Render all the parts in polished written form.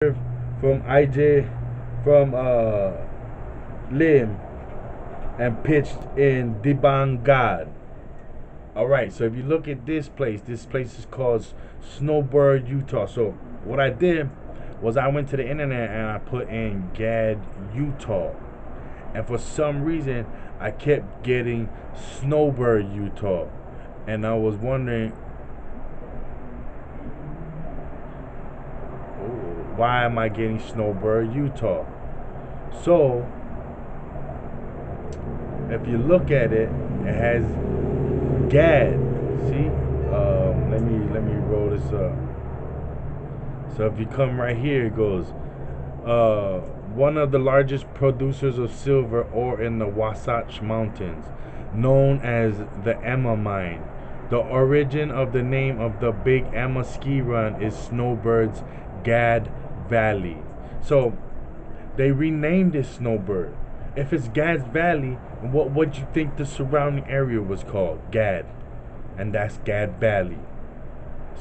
from IJ from Lim and pitched in Dibangad. Alright, so if you look at this place is called Snowbird, Utah. So what I did was I went to the internet and I put in Gad, Utah. And for some reason I kept getting Snowbird, Utah. And I was wondering, why am I getting Snowbird, Utah? So if you look at it, it has Gad. See? Let me roll this up. So if you come right here, it goes, one of the largest producers of silver ore in the Wasatch Mountains, known as the Emma Mine. The origin of the name of the Big Emma ski run is Snowbird's Gad Valley. So they renamed it Snowbird. If it's Gad's Valley, what would you think the surrounding area was called? Gad. And that's Gad Valley.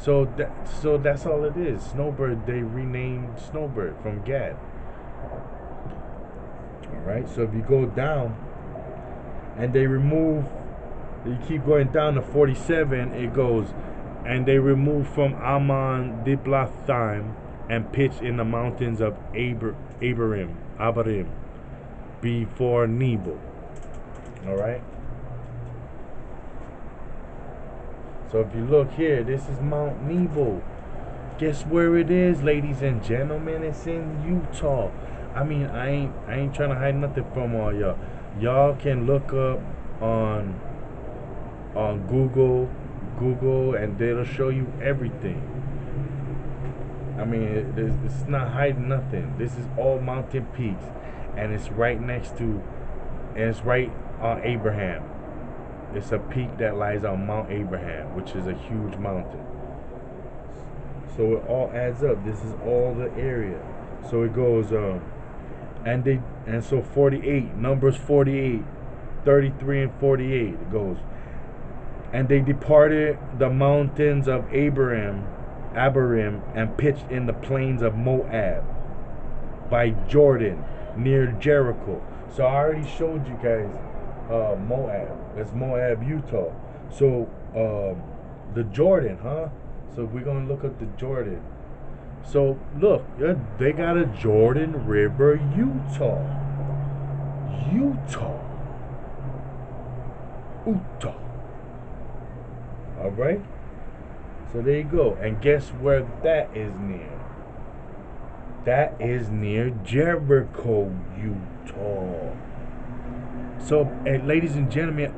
So that's all it is. Snowbird, they renamed Snowbird from Gad. Alright, so if you go down and you keep going down to 47, it goes, and they removed from Amman Diblathaim and pitched in the mountains of Abarim before Nebo. Alright? So if you look here, this is Mount Nebo. Guess where it is, ladies and gentlemen? It's in Utah. I mean, I ain't trying to hide nothing from all y'all. Y'all can look up on Google, and it'll show you everything. I mean, it's not hiding nothing. This is all mountain peaks, and it's right on Abraham. It's a peak that lies on Mount Abraham, which is a huge mountain. So it all adds up. This is all the area. So it goes, and so 48, Numbers 48, 33 and 48, it goes. And they departed the mountains of Abarim, and pitched in the plains of Moab by Jordan near Jericho. So I already showed you guys Moab. That's Moab, Utah. So the Jordan, huh? So we're gonna look at the Jordan. So look, they got a Jordan River, Utah. Utah. All right. So there you go. And guess where that is near? That is near Jericho, Utah. So, ladies and gentlemen,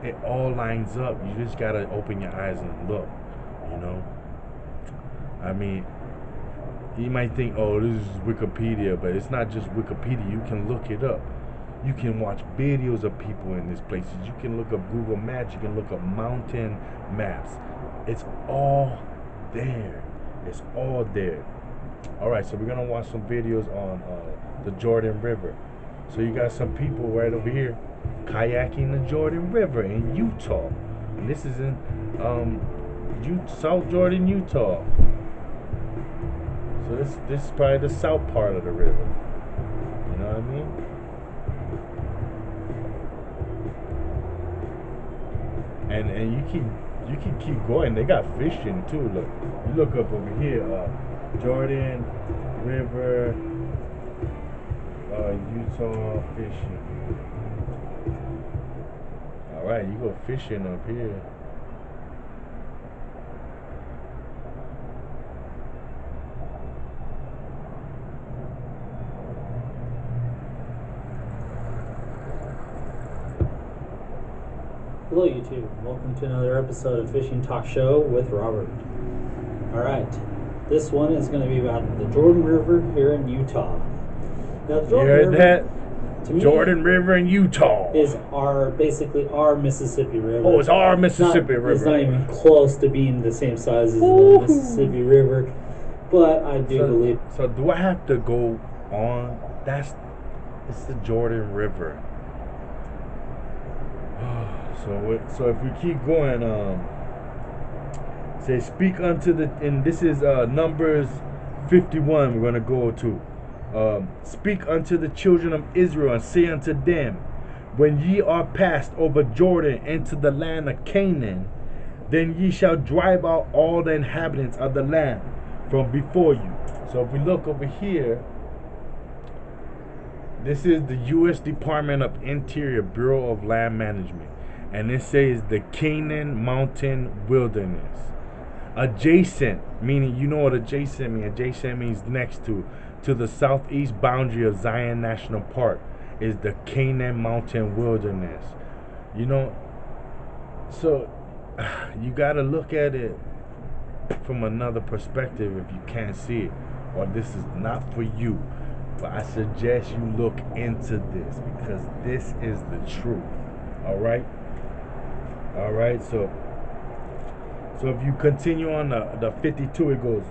it all lines up. You just gotta open your eyes and look. You know. I mean, you might think, oh, this is Wikipedia, but it's not just Wikipedia. You can look it up. You can watch videos of people in these places. You can look up Google Maps. You can look up mountain maps. It's all there. It's all there. All right, so we're gonna watch some videos on the Jordan River. So you got some people right over here kayaking the Jordan River in Utah. And this is in South Jordan, Utah. So this is probably the south part of the river. You know what I mean? And you can keep going. They got fishing too. Look, you look up over here, Jordan River, Utah fishing. All right, you go fishing up here. Hello YouTube, welcome to another episode of Fishing Talk Show with Robert. Alright, this one is going to be about the Jordan River here in Utah. Now, the Jordan River, that? To me, Jordan River in Utah is basically our Mississippi River. Oh, it's our Mississippi River. It's not even close to being the same size as the Mississippi River, but I do believe. So do I have to go on? It's the Jordan River. So if we keep going, say speak unto the, and this is Numbers 51, we're going to go to. Speak unto the children of Israel and say unto them, when ye are passed over Jordan into the land of Canaan, then ye shall drive out all the inhabitants of the land from before you. So if we look over here, this is the U.S. Department of Interior, Bureau of Land Management. And it says the Canaan Mountain Wilderness. Adjacent, meaning, you know what adjacent means. Adjacent means next to the southeast boundary of Zion National Park is the Canaan Mountain Wilderness. You know, so you got to look at it from another perspective if you can't see it, or this is not for you. But I suggest you look into this because this is the truth. All right? All right, so if you continue on the 52, it goes,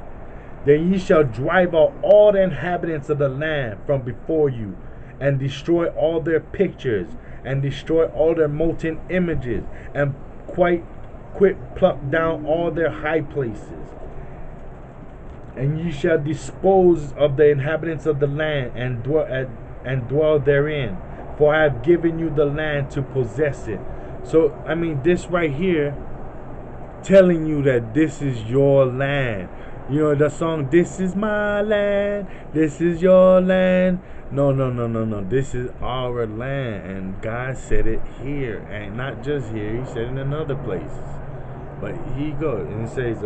then ye shall drive out all the inhabitants of the land from before you, and destroy all their pictures, and destroy all their molten images, and quite pluck down all their high places. And ye shall dispose of the inhabitants of the land, and dwell therein, for I have given you the land to possess it. So, I mean, this right here, telling you that this is your land. You know the song, this is my land, this is your land. No. This is our land. And God said it here. And not just here, he said it in other places. But he goes, and it says,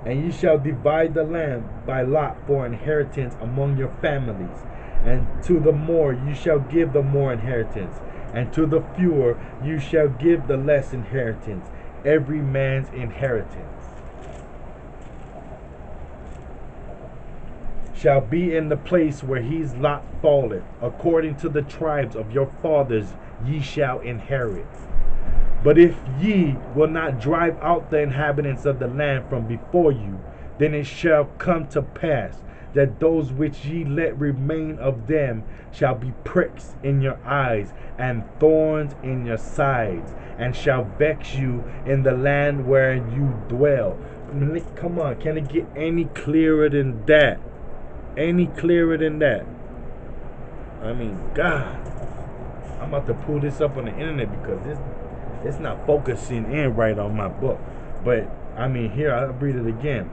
and ye shall divide the land by lot for inheritance among your families. And to the more you shall give the more inheritance. And to the fewer you shall give the less inheritance. Every man's inheritance shall be in the place where his lot falleth. According to the tribes of your fathers ye shall inherit. But if ye will not drive out the inhabitants of the land from before you, then it shall come to pass that those which ye let remain of them shall be pricks in your eyes and thorns in your sides, and shall vex you in the land wherein you dwell. Come on, can it get any clearer than that? Any clearer than that? I mean, God, I'm about to pull this up on the internet because it's not focusing in right on my book. But I mean, here I'll read it again.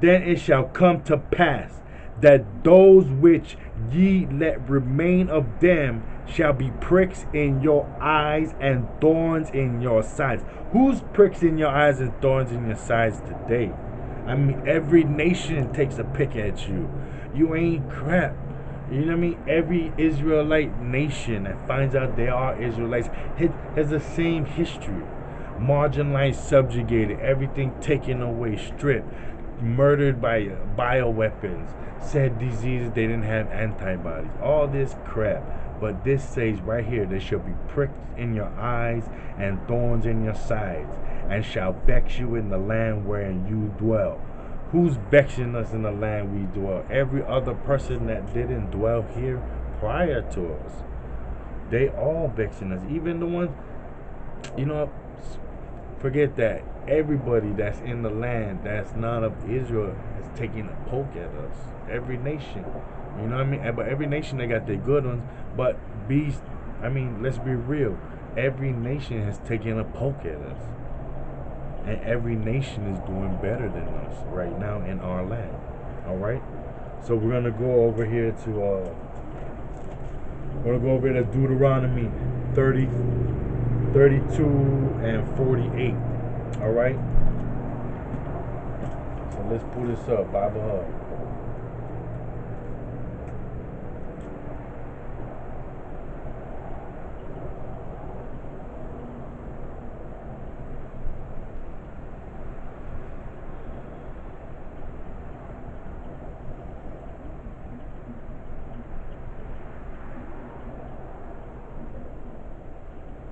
Then it shall come to pass that those which ye let remain of them shall be pricks in your eyes and thorns in your sides. Who's pricks in your eyes and thorns in your sides today? I mean, every nation takes a pick at you. You ain't crap. You know what I mean? Every Israelite nation that finds out they are Israelites has the same history. Marginalized, subjugated, everything taken away, stripped, murdered by bioweapons, said diseases, they didn't have antibodies, all this crap. But this says right here, there shall be pricks in your eyes and thorns in your sides, and shall vex you in the land wherein you dwell. Who's vexing us in the land we dwell? Every other person that didn't dwell here prior to us. They all vexing us. Even the ones, you know, forget that. Everybody that's in the land that's not of Israel is taking a poke at us. Every nation. You know what I mean? But every nation, they got their good ones. But let's be real. Every nation has taken a poke at us. And every nation is doing better than us right now in our land. Alright? So we're going to go over here to Dueteronomy 30, 32, and 48. Alright? So let's pull this up. Bible Hub.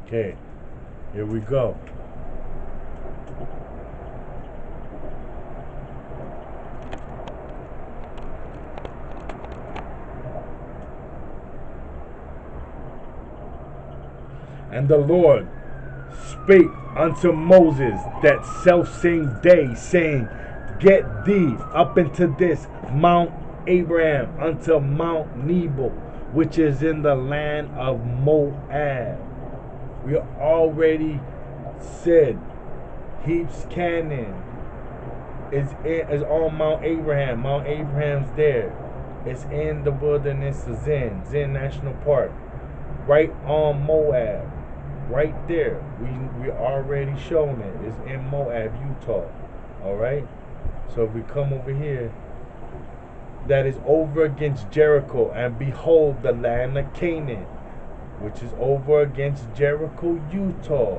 Okay, here we go. And the Lord spake unto Moses that selfsame day, saying, Get thee up into this Mount Abraham unto Mount Nebo, which is in the land of Moab. We already said Heaps Canaan is on Mount Abraham. Mount Abraham's there. It's in the wilderness of Zin National Park. Right on Moab. Right there. We already shown it. It's in Moab, Utah. Alright? So if we come over here, that is over against Jericho, and behold the land of Canaan, which is over against Jericho, Utah.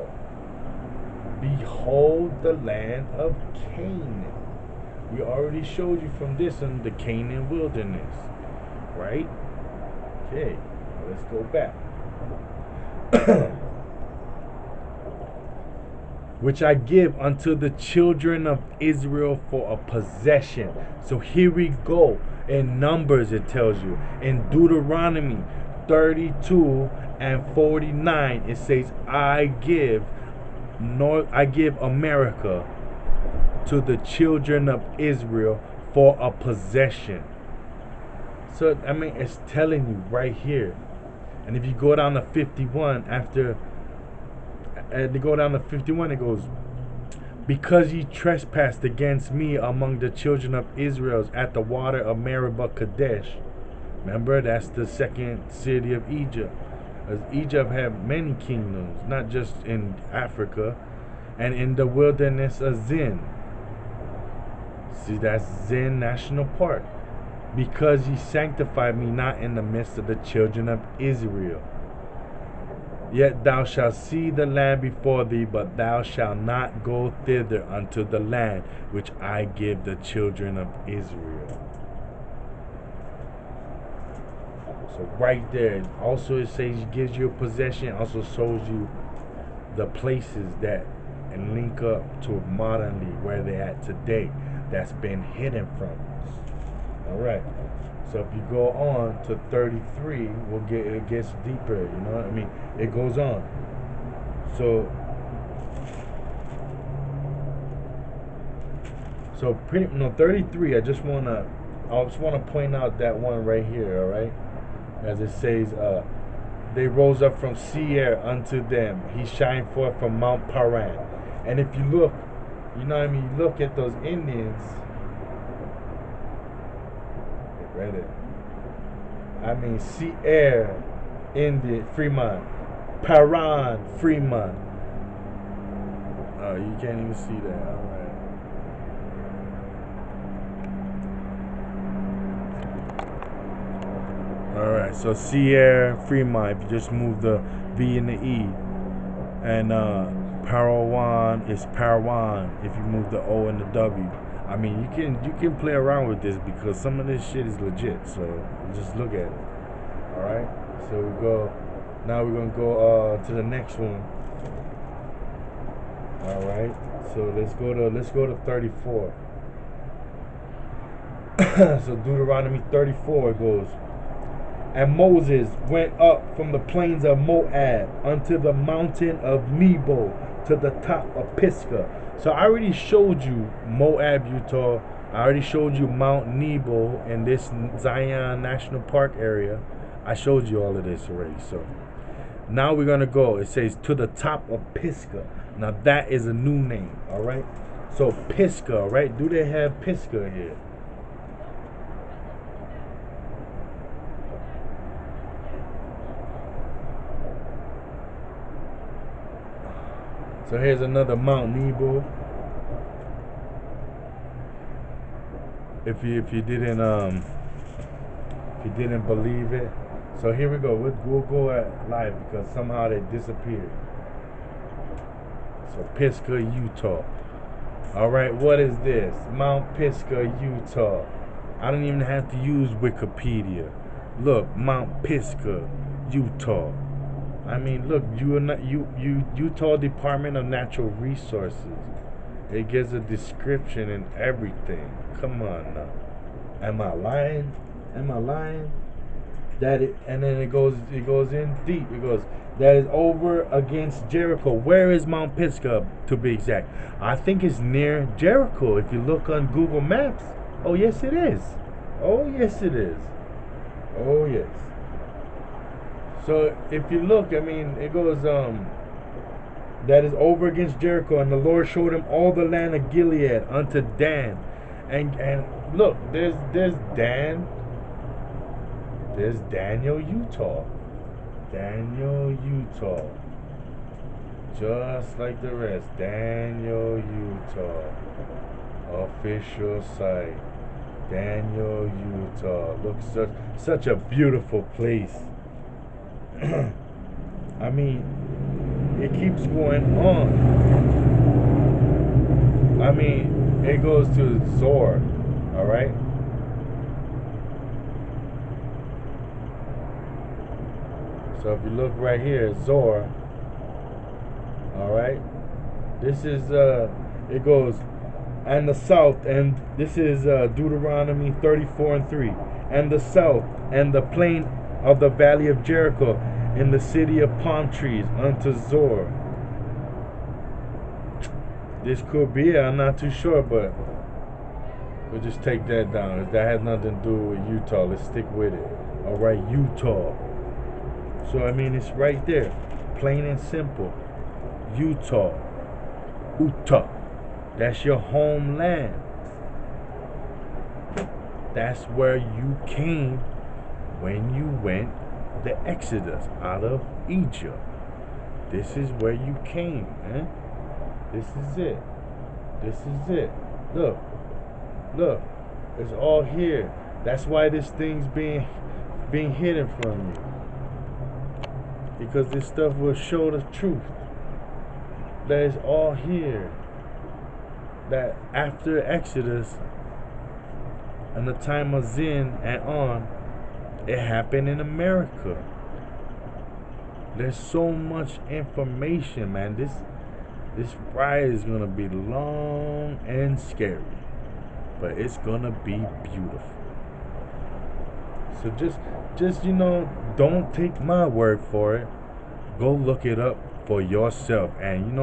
Behold the land of Canaan. We already showed you from this in the Canaan wilderness. Right? Okay, let's go back. Which I give unto the children of Israel for a possession. So here we go. In Numbers it tells you. In Dueteronomy 32 and 49 it says, I give America to the children of Israel for a possession. So I mean, it's telling you right here. And if you go down to 51, they go down to 51, it goes, because ye trespassed against me among the children of Israel at the water of Meribah Kadesh. Remember, that's the second city of Egypt. As Egypt had many kingdoms, not just in Africa, and in the wilderness of Zin. See, that's Zin National Park. Because ye sanctified me not in the midst of the children of Israel. Yet thou shalt see the land before thee, but thou shalt not go thither unto the land which I give the children of Israel. So right there, also it says it gives you a possession, also shows you the places that and link up to modernly where they're at today that's been hidden from us. Alright. So if you go on to 33, it gets deeper, you know what I mean? It goes on. So pretty 33, I just wanna point out that one right here, alright? As it says, they rose up from Seir unto them. He shined forth from Mount Paran. And if you look, you know what I mean, you look at those Indians. Right there. I mean, Seir, India, Fremont. Paran, Fremont. Oh, you can't even see that. Alright. Alright, so Seir, Fremont, if you just move the V and the E. And Parawan is Parawan if you move the O and the W. I mean, you can play around with this because some of this shit is legit. So just look at it. All right. So we go. Now we're gonna go to the next one. All right. So let's go to 34. So Deuteronomy 34 goes. And Moses went up from the plains of Moab unto the mountain of Nebo to the top of Pisgah. So I already showed you Moab, Utah. I already showed you Mount Nebo in this Zion National Park area. I showed you all of this already. So now we're going to go. It says to the top of Pisgah. Now that is a new name, all right? So Pisgah, right? Do they have Pisgah here? So here's another Mount Nebo. If you didn't believe it, so here we go. We'll go at live because somehow they disappeared. So Pisgah, Utah. All right, what is this? Mount Pisgah, Utah. I don't even have to use Wikipedia. Look, Mount Pisgah, Utah. I mean, look, Utah Department of Natural Resources. It gives a description and everything. Come on now. Am I lying? Am I lying? and then it goes in deep. It goes that is over against Jericho. Where is Mount Pisgah to be exact? I think it's near Jericho. If you look on Google Maps. Oh yes, it is. Oh yes, it is. Oh yes. So if you look, I mean, it goes that is over against Jericho, and the Lord showed him all the land of Gilead unto Dan, and look, there's Dan. There's Daniel, Utah. Daniel, Utah. Just like the rest. Daniel, Utah. Official site. Daniel, Utah. Looks such a beautiful place. I mean, it keeps going on. I mean, it goes to Zor. Alright? So if you look right here, Zor, all right, this is it goes, and the south, and this is Deuteronomy 34:3, and the south, and the plain of the valley of Jericho, in the city of palm trees, unto Zor. This could be it, I'm not too sure, but we'll just take that down. That has nothing to do with Utah. Let's stick with it. All right, Utah. So, I mean, it's right there. Plain and simple. Utah. Utah. That's your homeland. That's where you came when you went the Exodus out of Egypt. This is where you came, man. This is it. This is it. Look. Look. It's all here. That's why this thing's being hidden from you. Because this stuff will show the truth. That is all here. That after Exodus and the time of Zin and on, it happened in America. There's so much information, man. This ride is gonna be long and scary, but it's gonna be beautiful. So just don't take my word for it. Go look it up for yourself, and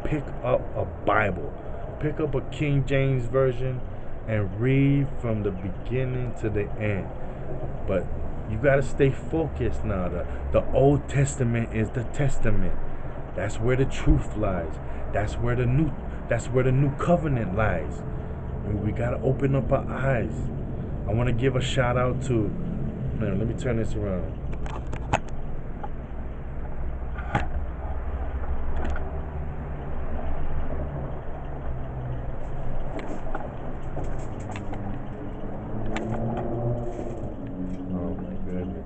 pick up a Bible, pick up a King James version, and read from the beginning to the end. But you gotta stay focused now. The Old Testament is the Testament. That's where the truth lies. That's where the new covenant lies. And we gotta open up our eyes. I want to give a shout out to. Man, let me turn this around. Oh my goodness.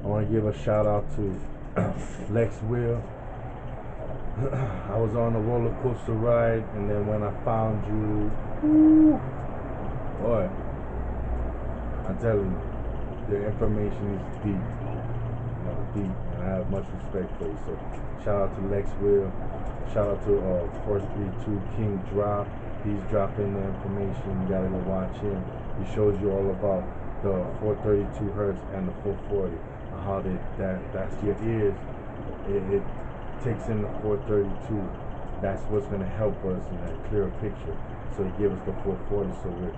I want to give a shout out to Lex Will. I was on a roller coaster ride, and then when I found you, boy, I'm telling you, the information is deep, deep, and I have much respect for you. So, shout out to Lex Will, shout out to 432 King Drop. He's dropping the information. You gotta go watch him. He shows you all about the 432 hertz and the 440, and how that's your ears. It takes in the 432. That's what's gonna help us in that clearer picture. So he gives us the 440, so we're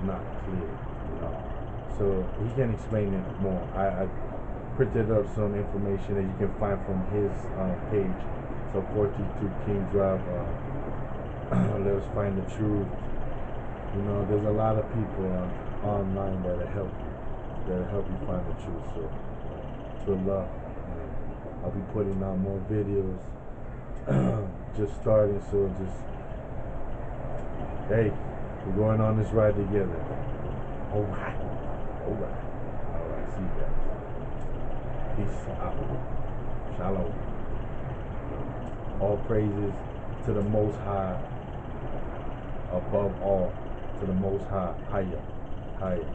not clear. So he can explain it more. I printed up some information that you can find from his page. So 432 King Drive. Let us find the truth. There's a lot of people online that'll help you find the truth. So good luck. I'll be putting out more videos. Just starting, so hey, we're going on this ride together. Alright. See you guys. Peace out. Shalom. All praises to the Most High. Above all, to the Most High. Higher.